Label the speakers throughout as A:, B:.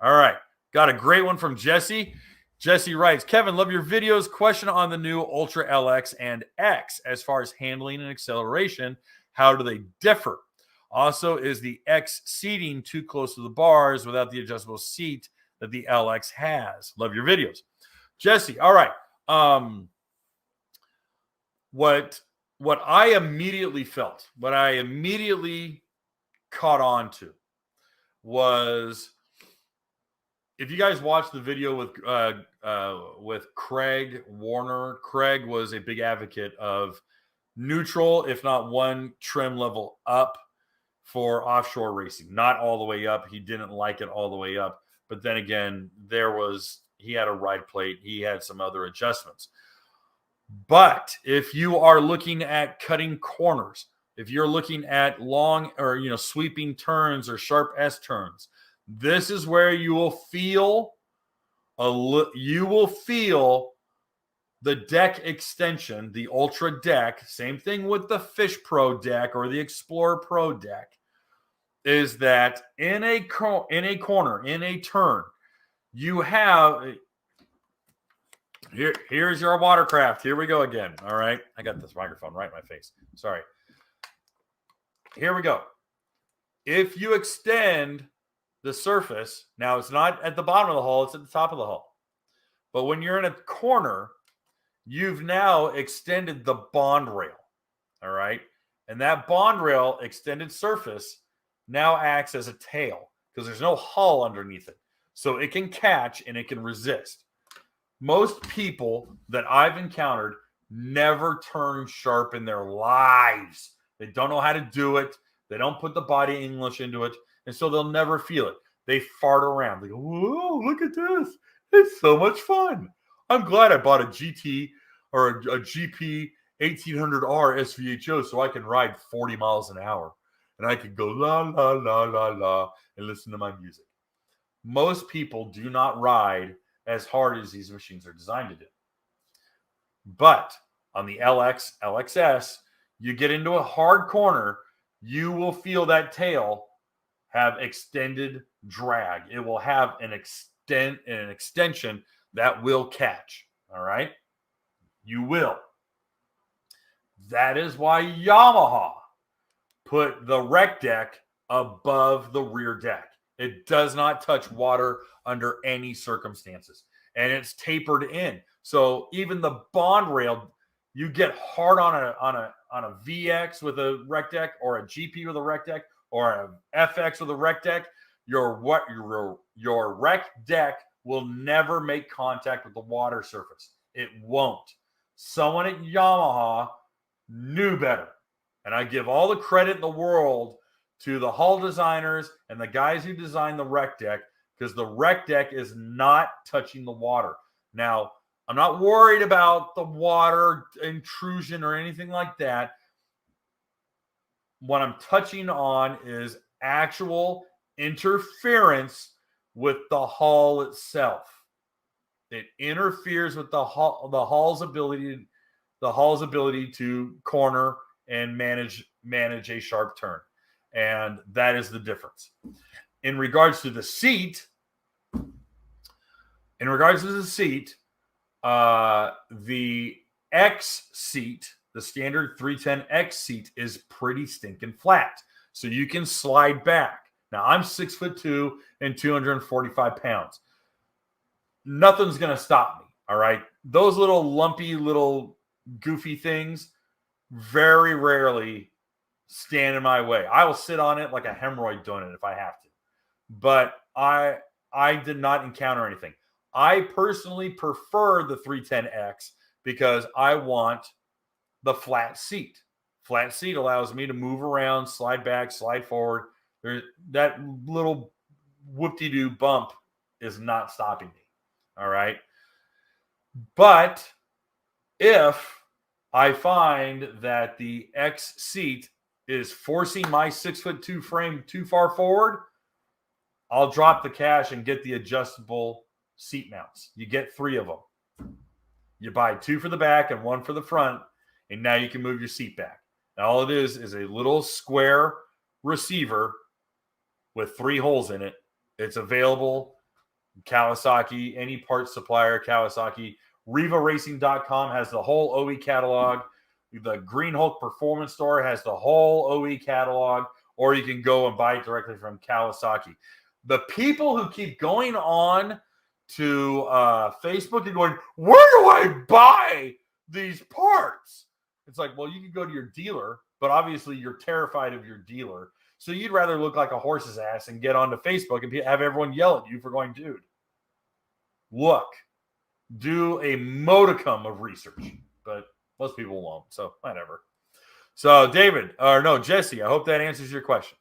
A: All right. Got a great one from Jesse. Jesse writes, Kevin, love your videos. Question on the new Ultra LX and X as far as handling and acceleration. How do they differ? Also, is the X seating too close to the bars without the adjustable seat that the LX has? Love your videos. Jesse, all right. What I immediately felt, what I immediately caught on to was, if you guys watched the video with Craig Warner, Craig was a big advocate of neutral, if not one trim level up for offshore racing. Not all the way up. He didn't like it all the way up. But then again, he had a ride plate. He had some other adjustments. But if you are looking at cutting corners, if you're looking at long or sweeping turns or sharp S turns, this is where you will feel the deck extension, the Ultra deck. Same thing with the Fish Pro deck or the Explorer Pro deck. Is that in a corner, in a turn, you have here's your Watercraft. Here we go again. All right, I got this microphone right in my face. Sorry. Here we go. If you extend the surface, now it's not at the bottom of the hull, it's at the top of the hull. But when you're in a corner, you've now extended the bond rail. All right. And that bond rail extended surface now acts as a tail because there's no hull underneath it. So it can catch and it can resist. Most people that I've encountered never turn sharp in their lives. They don't know how to do it. They don't put the body English into it. And so they'll never feel it. They fart around. They go, whoa, look at this. It's so much fun. I'm glad I bought a GT or a GP 1800R SVHO so I can ride 40 miles an hour. And I can go la, la, la, la, la, and listen to my music. Most people do not ride as hard as these machines are designed to do. But on the LX, LXS, you get into a hard corner, you will feel that tail have extended drag. It will have an extension that will catch. All right? You will. That is why Yamaha put the rec deck above the rear deck. It does not touch water under any circumstances. And it's tapered in. So even the bond rail, you get hard on a VX with a rec deck or a GP with a rec deck or a FX with a rec deck, your rec deck will never make contact with the water surface. It won't. Someone at Yamaha knew better. And I give all the credit in the world to the hull designers and the guys who designed the rec deck, because the rec deck is not touching the water. Now, I'm not worried about the water intrusion or anything like that. What I'm touching on is actual interference with the hull itself. It interferes with the hull's ability to corner and manage a sharp turn. And that is the difference. In regards to the seat, the X seat, the standard 310X seat, is pretty stinking flat. So you can slide back. Now, I'm 6'2" and 245 pounds. Nothing's going to stop me, all right? Those little lumpy, little goofy things very rarely stand in my way. I will sit on it like a hemorrhoid donut if I have to. But I did not encounter anything. I personally prefer the 310X because I want the flat seat. Flat seat allows me to move around, slide back, slide forward. That little whoop-de-doo bump is not stopping me. All right. But if I find that the X seat is forcing my 6'2" frame too far forward, I'll drop the cash and get the adjustable seat mounts. You get 3 of them. You buy 2 for the back and 1 for the front, and now you can move your seat back. Now all it is a little square receiver with 3 holes in it. It's available Kawasaki, any parts supplier, Kawasaki. RivaRacing.com has the whole OE catalog. The Green Hulk Performance Store has the whole OE catalog, or you can go and buy it directly from Kawasaki. The people who keep going on to Facebook and going, where do I buy these parts? It's like, well, you can go to your dealer, but obviously you're terrified of your dealer. So you'd rather look like a horse's ass and get onto Facebook and have everyone yell at you for going, dude, look, do a modicum of research. But most people won't, so whatever. So Jesse, I hope that answers your question.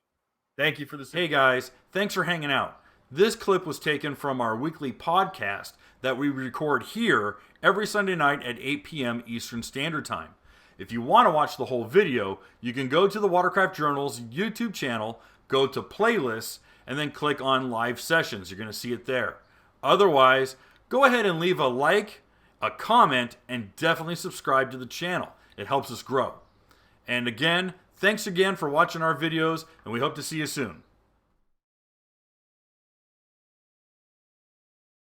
A: Thank you for this. Hey guys, thanks for hanging out. This clip was taken from our weekly podcast that we record here every Sunday night at 8 p.m. Eastern Standard Time. If you want to watch the whole video, you can go to the Watercraft Journal's YouTube channel, go to playlists, and then click on live sessions. You're going to see it there. Otherwise, go ahead and leave a like, a comment, and definitely subscribe to the channel. It helps us grow. And again, thanks again for watching our videos, and we hope to see you soon.